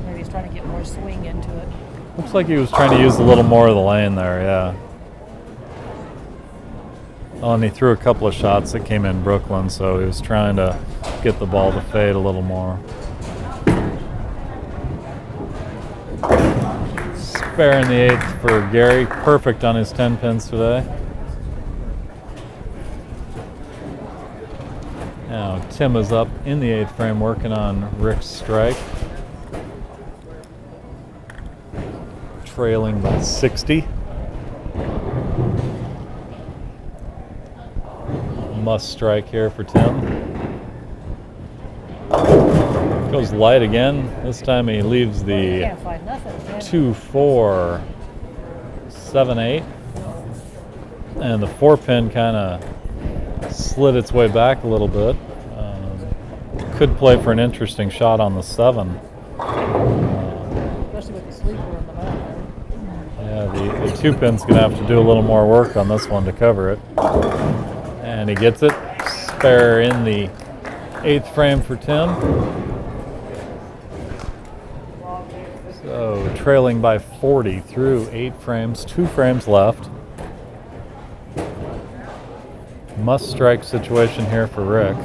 Maybe he's trying to get more swing into it. Looks like he was trying to use a little more of the lane there, yeah. Oh, and he threw a couple of shots that came in Brooklyn, so he was trying to get the ball to fade a little more. Spare in the 8th for Gary. Perfect on his 10 pins today. Now Tim is up in the 8th frame working on Rick's strike. Trailing by 60. Must strike here for Tim. Goes light again. This time he leaves the Can't find nothing. 2, 4, 7, 8. And the 4 pin kind of slid its way back a little bit. Could play for an interesting shot on the 7. Especially with the sleeper in the back there. Yeah, the 2 pin's going to have to do a little more work on this one to cover it. And he gets it. Spare in the 8th frame for Tim. So trailing by 40 through 8 frames, 2 frames left. Must strike situation here for Rick.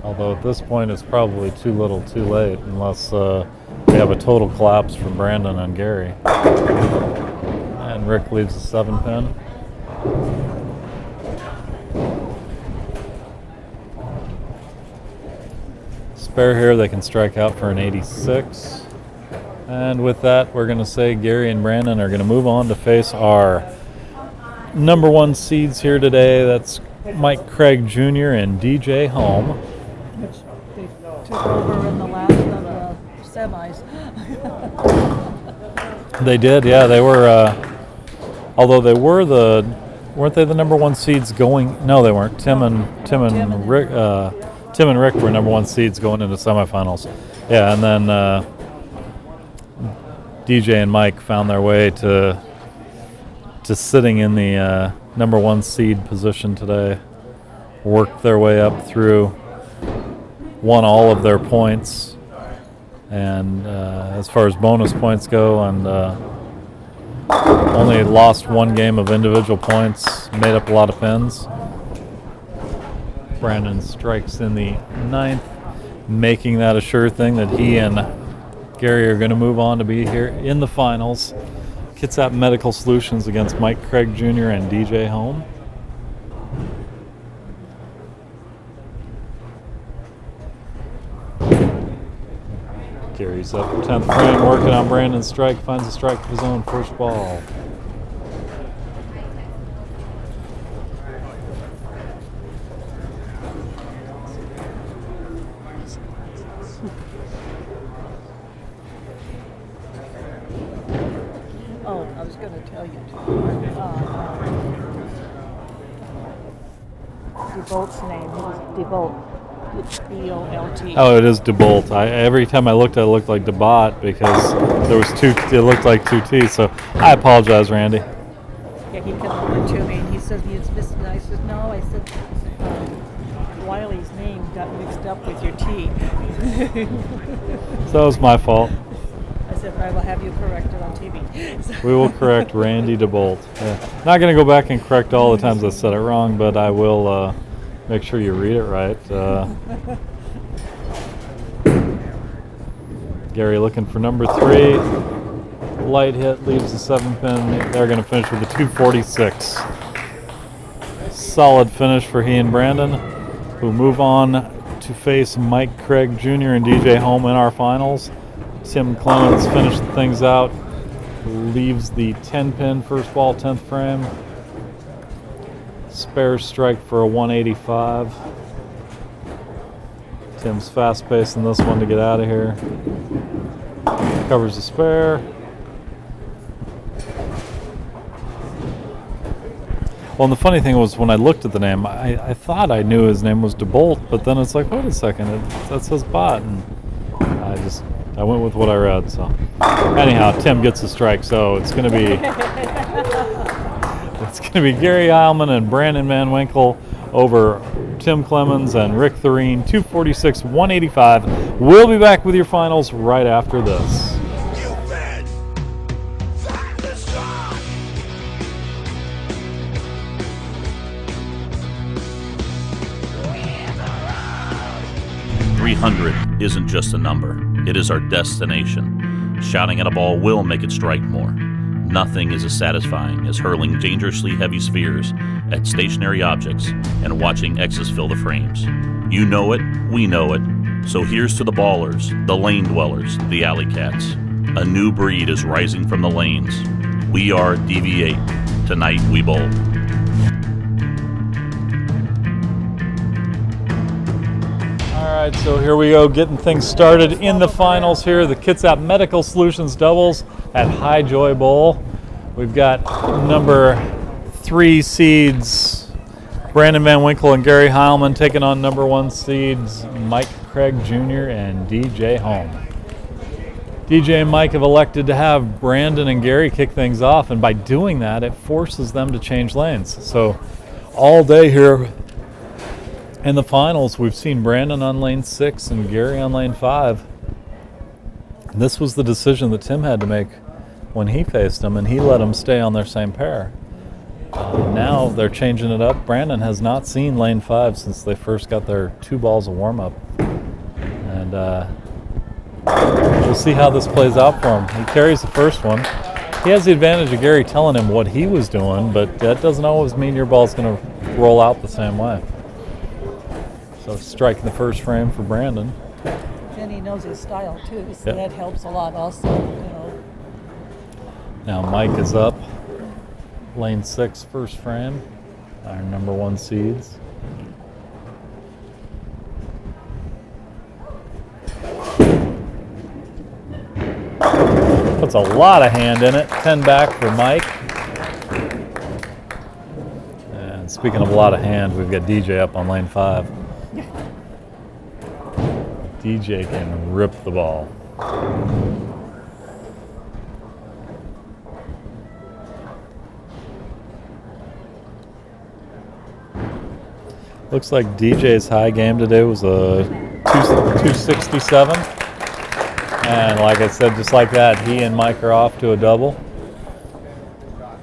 Although at this point it's probably too little too late unless we have a total collapse from Brandon and Gary. And Rick leaves a 7 pin. Spare here, they can strike out for an 86. And with that, we're going to say Gary and Brandon are going to move on to face our number 1 seeds here today. That's Mike Craig Jr. and DJ Holm. Which they took over in the last of the semis. They did, yeah. They were, although they were weren't they the number 1 seeds going? No, they weren't. Tim and Rick. Tim and Rick were number 1 seeds going into semifinals. Yeah, and then DJ and Mike found their way to sitting in the number 1 seed position today. Worked their way up through, won all of their points, and as far as bonus points go, and only lost 1 game of individual points, made up a lot of pins. Brandon strikes in the 9th, making that a sure thing that he and Gary are going to move on to be here in the finals. Kitsap Medical Solutions against Mike Craig Jr. and DJ Holm. Gary's up 10th frame, working on Brandon's strike, finds a strike of his own, first ball. Oh, I was going to tell you. DeBolt's name. It was DeBolt. It's B-O-L-T. Oh, it is DeBolt. Every time I looked at it, looked like DeBot because there was two. It looked like two T's. So I apologize, Randy. Yeah, he came over to me and he said, "It's missing." I said, "No." I said, "Wiley's name got mixed up with your T." So it was my fault. I said, "I will have you corrected on TV." We will correct Randy DeBolt. Yeah. Not going to go back and correct all the times I said it wrong, but I will make sure you read it right. Gary looking for number 3. Light hit, leaves the 7-pin. They're going to finish with a 246. Solid finish for he and Brandon, who move on to face Mike Craig Jr. and DJ Holm in our finals. Tim Clemens finished things out, leaves the 10-pin first ball, 10th frame. Spare strike for a 185. Tim's fast pacing this one to get out of here. Covers the spare. Well, and the funny thing was when I looked at the name, I thought I knew his name was DeBolt, but then it's like, wait a second, that says Bot, and I went with what I read. So anyhow, Tim gets the strike, so it's going to be Gary Heilman and Brandon Van Winkle over Tim Clemens and Rick Thurine, 246, 185. We'll be back with your finals right after this. 300 isn't just a number, it is our destination. Shouting at a ball will make it strike more. Nothing is as satisfying as hurling dangerously heavy spheres at stationary objects and watching X's fill the frames. You know it, we know it. So here's to the ballers, the lane dwellers, the alley cats. A new breed is rising from the lanes. We are DV8. Tonight we bowl. All right, so here we go, getting things started in the finals here. The Kitsap Medical Solutions doubles at High Joy Bowl. We've got number 3 seeds, Brandon Van Winkle and Gary Heilman, taking on number 1 seeds, Mike Craig Jr. and DJ Holm. DJ and Mike have elected to have Brandon and Gary kick things off, and by doing that, it forces them to change lanes. So all day here in the finals, we've seen Brandon on lane 6 and Gary on lane 5. This was the decision that Tim had to make when he faced him, and he let him stay on their same pair. Now they're changing it up. Brandon has not seen lane 5 since they first got their 2 balls of warm-up. And we'll see how this plays out for him. He carries the first one. He has the advantage of Gary telling him what he was doing, but that doesn't always mean your ball's going to roll out the same way. So striking the first frame for Brandon. And he knows his style too, so that helps a lot also, Now Mike is up. Lane 6, first frame. Our number 1 seeds. Puts a lot of hand in it. 10 back for Mike. And speaking of a lot of hand, we've got DJ up on lane 5. DJ can rip the ball. Looks like DJ's high game today was a 267. And like I said, just like that, he and Mike are off to a double.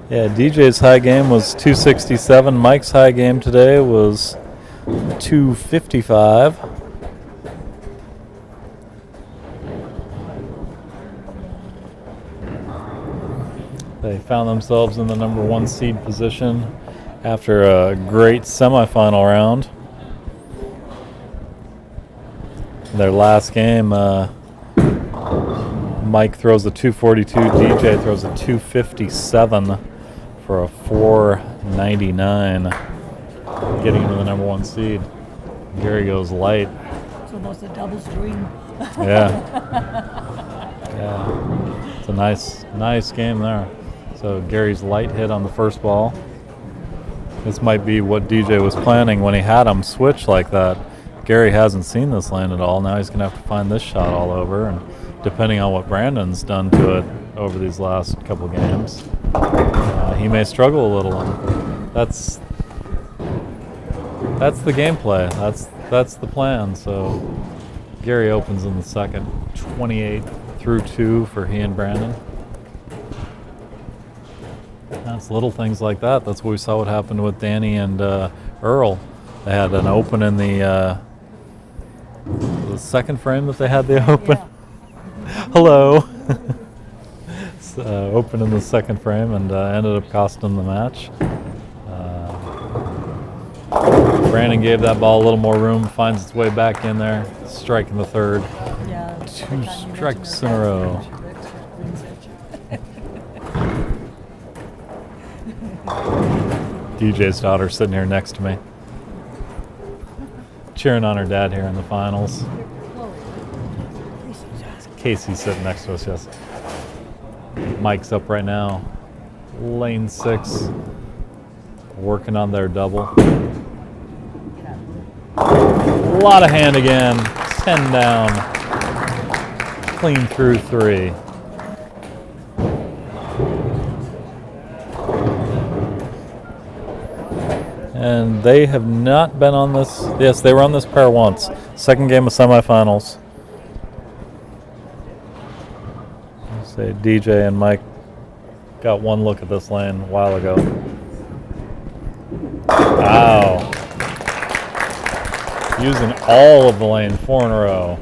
Yeah, DJ's high game was 267. Mike's high game today was 255. They found themselves in the number 1 seed position after a great semifinal round. Their last game, Mike throws a 242, DJ throws a 257 for a 499, getting into the number 1 seed. Gary goes light. It's almost a doubles dream. Yeah. Yeah. It's a nice game there. So Gary's light hit on the first ball. This might be what DJ was planning when he had him switch like that. Gary hasn't seen this lane at all. Now he's going to have to find this shot all over. And depending on what Brandon's done to it over these last couple games, he may struggle a little. And that's the gameplay. That's the plan. So Gary opens in the second, 28 through 2 for he and Brandon. That's little things like that. That's what we saw what happened with Danny and Earl. They had an open in the second frame that they had the open. Yeah. Hello. Open in the second frame and ended up costing the match. Brandon gave that ball a little more room, finds its way back in there, striking the third. Yeah. 2 strikes in a row. DJ's daughter sitting here next to me, cheering on her dad here in the finals. Casey's sitting next to us, yes. Mike's up right now. Lane 6, working on their double. A lot of hand again, 10 down, clean through 3. And they have not been on this. Yes, they were on this pair once. Second game of semifinals. Say DJ and Mike got one look at this lane a while ago. Wow. Using all of the lane 4 in a row.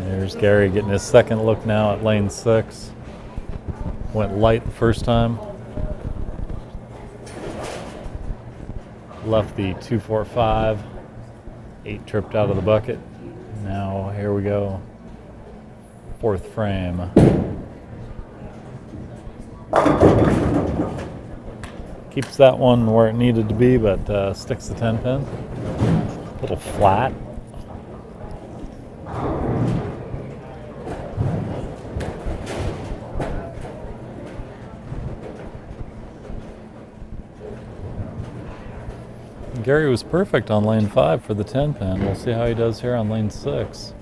There's Gary getting his second look now at lane 6. Went light the first time. Left the 245. 8 tripped out of the bucket. Now here we go. 4th frame. Keeps that one where it needed to be, but sticks the 10 pin. A little flat. Gary was perfect on lane 5 for the 10 pin. We'll see how he does here on lane 6.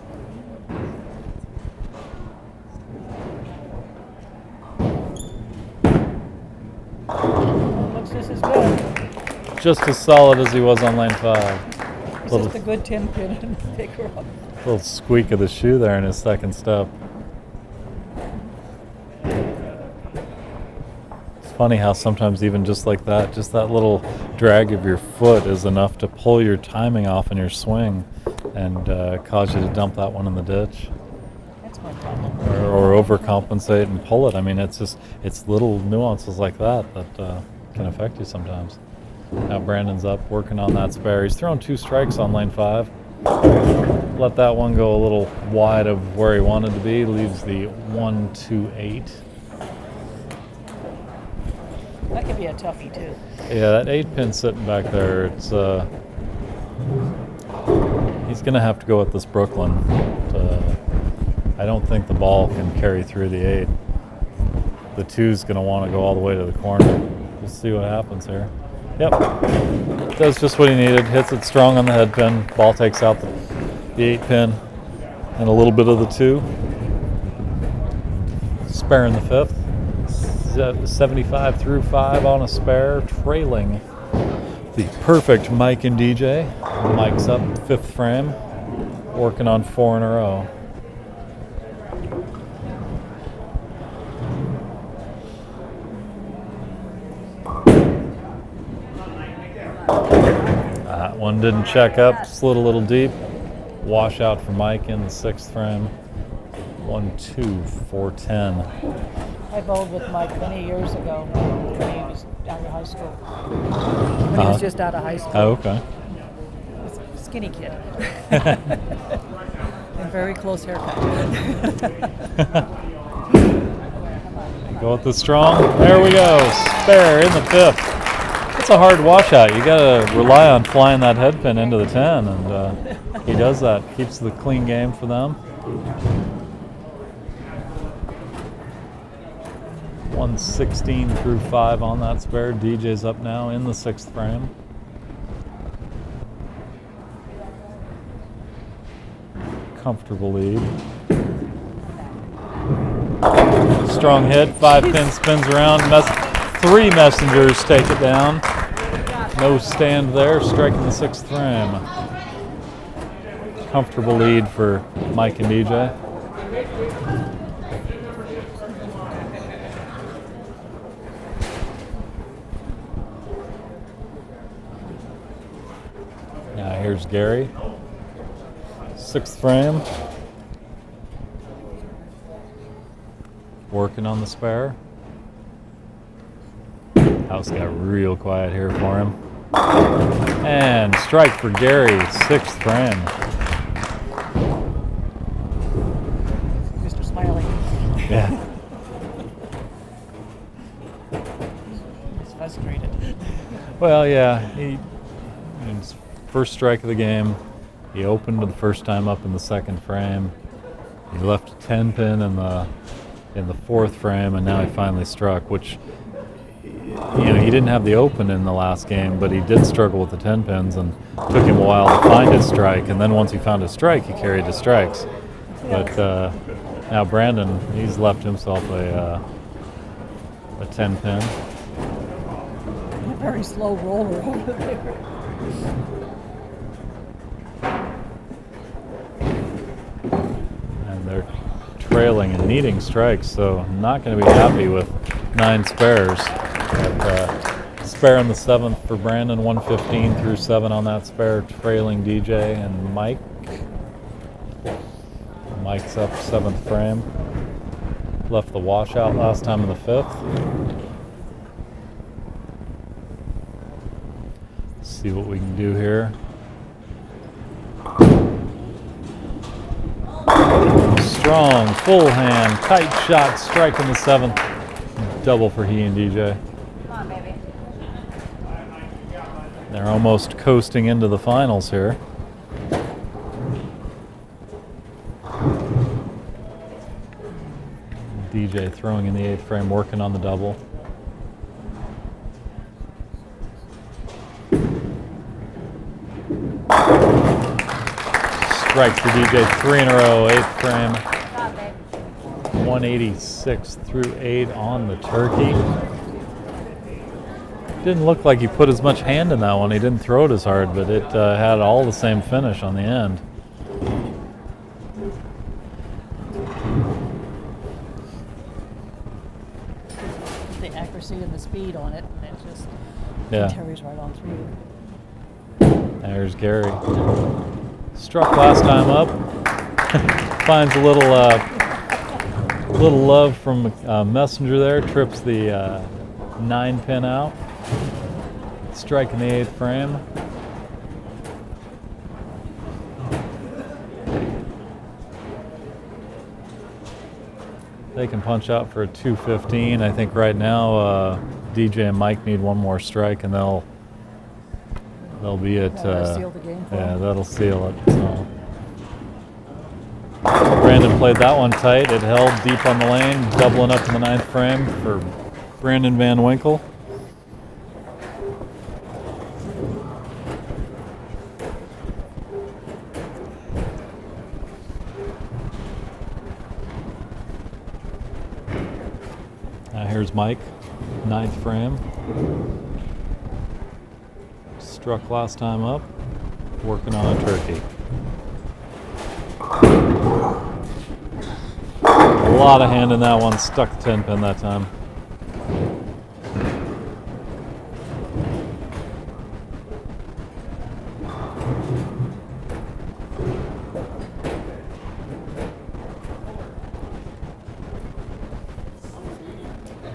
Looks just as good. Just as solid as he was on lane 5. It's just a good 10 pin and pick her up. Little squeak of the shoe there in his second step. It's funny how sometimes even just like that, just that little drag of your foot is enough to pull your timing off in your swing and cause you to dump that one in the ditch. That's my problem. Or overcompensate and pull it. I mean, it's little nuances like that that can affect you sometimes. Now Brandon's up, working on that spare. He's thrown 2 strikes on lane 5. Let that one go a little wide of where he wanted to be. Leaves the 1-2-8. That could be a toughie too. Yeah, that 8 pin sitting back there. It's he's gonna have to go with this Brooklyn. I don't think the ball can carry through the 8. The 2's gonna want to go all the way to the corner. We'll see what happens here. Yep, does just what he needed. Hits it strong on the head pin. Ball takes out the 8 pin and a little bit of the 2. Spare in the 5th. 75 through 5 on a spare, trailing the perfect Mike and DJ. Mike's up, 5th frame, working on 4 in a row. That one didn't check up, slid a little deep. Wash out for Mike in the 6th frame. 1-2, 4-10. I bowled with Mike many years ago when he was out of high school. When he was just out of high school. Oh, okay. Skinny kid. And very close haircut. Go with the strong. There we go. Spare in the 5th. It's a hard washout. You got to rely on flying that head pin into the 10, and he does that. Keeps the clean game for them. 116 through 5 on that spare. DJ's up now in the 6th frame. Comfortable lead. Strong hit, 5-pin spins around. 3 messengers take it down. No stand there, striking the 6th frame. Comfortable lead for Mike and DJ. Now here's Gary. 6th frame. Working on the spare. House got real quiet here for him. And strike for Gary, 6th frame. Mr. Smiley. Yeah. He's frustrated. Well, yeah. In his first strike of the game, he opened the first time up in the 2nd frame. He left a 10-pin in the 4th frame, and now he finally struck, which, he didn't have the open in the last game, but he did struggle with the 10 pins, and took him a while to find his strike. And then once he found his strike, he carried his strikes. But now Brandon, he's left himself a 10 pin. A very slow roller over there. And they're trailing and needing strikes, so not going to be happy with 9 spares. But, spare in the 7th for Brandon, 115 through 7 on that spare, trailing DJ and Mike. Mike's up 7th frame. Left the washout last time in the 5th. See what we can do here. Strong, full hand, tight shot, strike in the 7th. Double for he and DJ. Come on, baby. They're almost coasting into the finals here. DJ throwing in the 8th frame, working on the double. Strike for DJ, 3 in a row, 8th frame. 186 through 8 on the turkey. Didn't look like he put as much hand in that one. He didn't throw it as hard, but it had all the same finish on the end. The accuracy and the speed on it, and it just Yeah. carries right on through. There's Gary. Struck last time up. Finds a little love from Messenger there. Trips the 9-pin out. Strike in the 8th frame. They can punch out for a 215. I think right now DJ and Mike need one more strike, and they'll be at. That'll seal the game for yeah, them. that'll seal it. So. Brandon played that one tight. It held deep on the lane, doubling up in the 9th frame for Brandon Van Winkle. Here's Mike, 9th frame. Struck last time up, working on a turkey. A lot of hand in that one, stuck the 10-pin that time.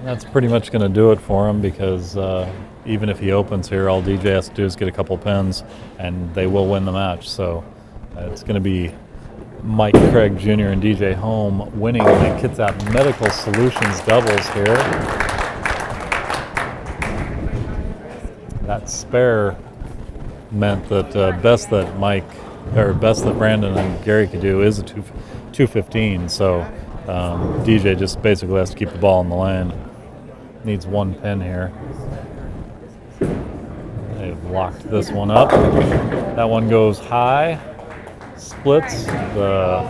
That's pretty much going to do it for him because even if he opens here, all DJ has to do is get a couple pins and they will win the match. So it's going to be Mike Craig Jr. and DJ Home winning the Kitsap Medical Solutions doubles here. That spare meant that best that Brandon and Gary could do is a 215. So DJ just basically has to keep the ball in the lane. Needs one pin here. They've locked this one up. That one goes high. Splits the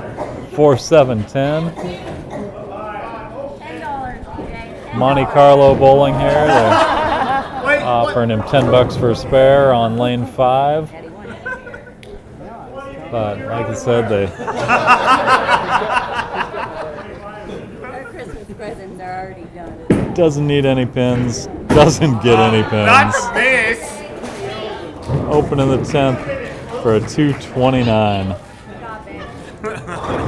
4-7-10. Monte Carlo bowling here. They're offering him $10 for a spare on lane 5. But like I said, Our Christmas presents are already done. doesn't need any pins. Doesn't get any pins. Not from this. Opening the 10th for a 229.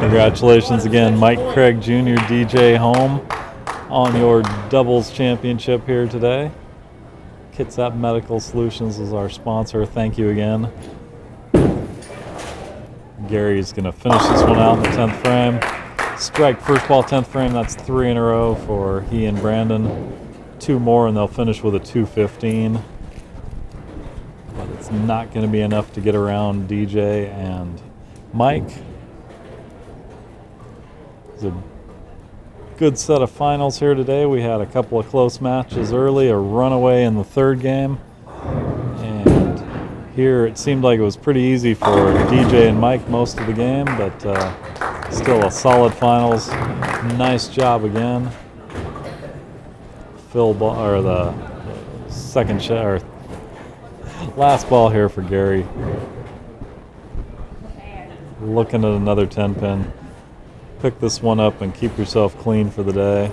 Congratulations again, Mike Craig Jr., DJ Home, on your doubles championship here today. Kitsap Medical Solutions is our sponsor. Thank you again. Gary's going to finish this one out in the 10th frame. Strike first ball 10th frame. That's 3 in a row for he and Brandon. 2 more and they'll finish with a 215. But it's not going to be enough to get around DJ and Mike. It's a good set of finals here today. We had a couple of close matches early, a runaway in the 3rd game. And here it seemed like it was pretty easy for DJ and Mike most of the game, but still a solid finals. Nice job again. Phil ball, or the second shot, or last ball here for Gary. Looking at another 10 pin. Pick this one up and keep yourself clean for the day.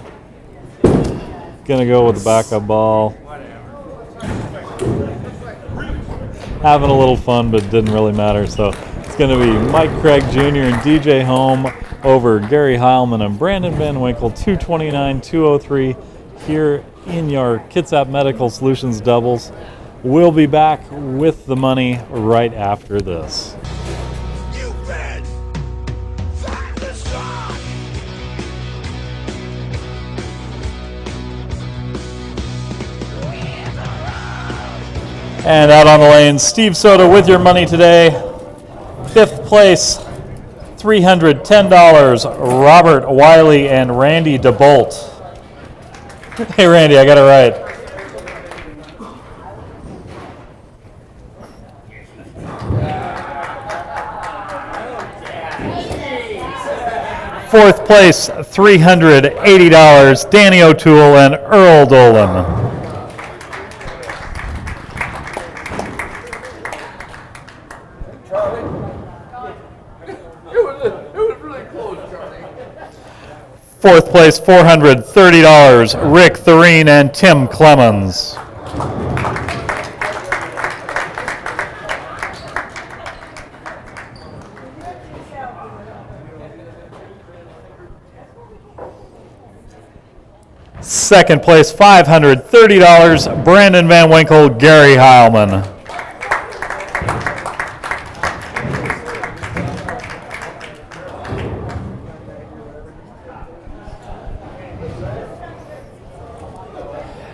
Gonna go with the backup ball. Having a little fun, but didn't really matter. So it's gonna be Mike Craig Jr. and DJ Home over Gary Heilman and Brandon Van Winkle, 229-203 here in your Kitsap Medical Solutions doubles. We'll be back with the money right after this. And out on the lane, Steve Soto with your money today. 5th place, $310, Robert Wiley and Randy DeBolt. Hey Randy, I got it right. Fourth place, $380, Danny O'Toole and Earl Dolan. Fourth place, $430, Rick Thurine and Tim Clemens. Second place, $530, Brandon Van Winkle, Gary Heilman.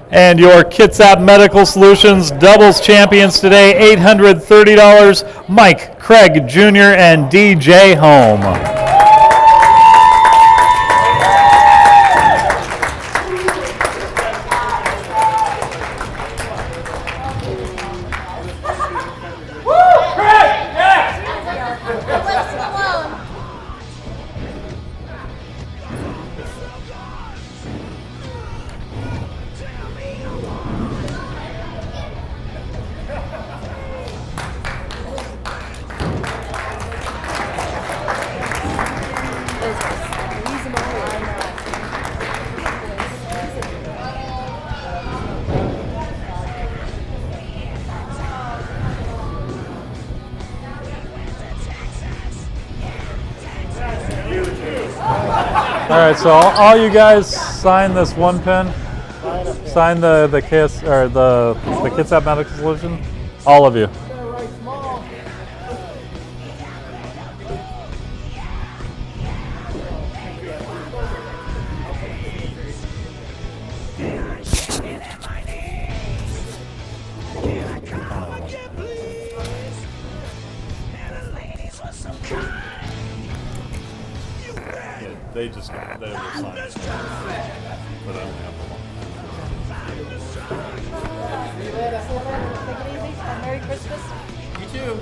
And your Kitsap Medical Solutions doubles champions today, $830, Mike Craig Jr. and DJ Home. All right, so all you guys sign this one pin. sign the KS or the Kitsap Medical Solution. All of you. They just they will sign it. But I don't have the one. Take it easy. And Merry Christmas. You too.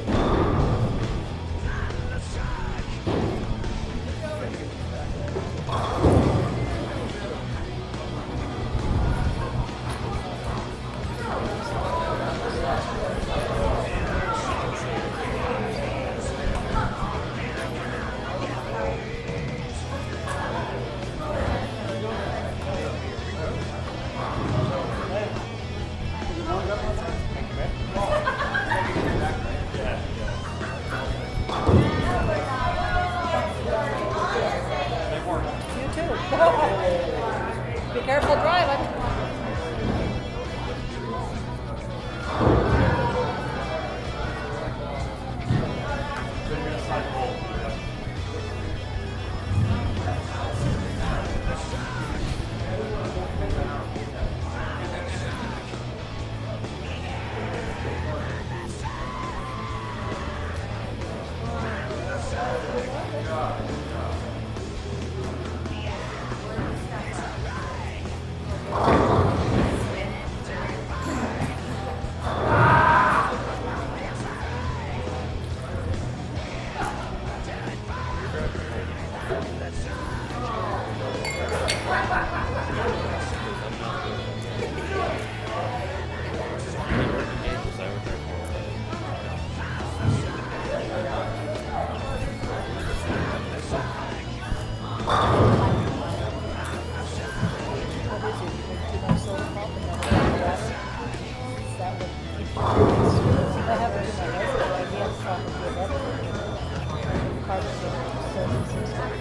You too. Be careful driving.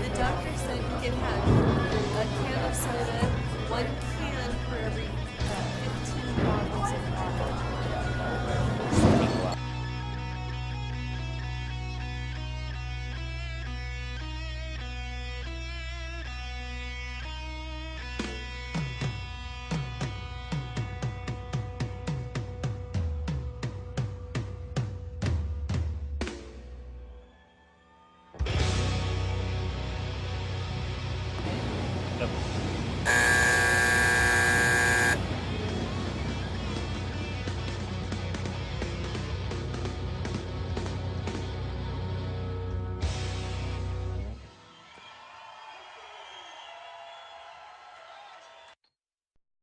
The doctor said you can have a can of soda, 1 can for every 15 bottles of water. Yep.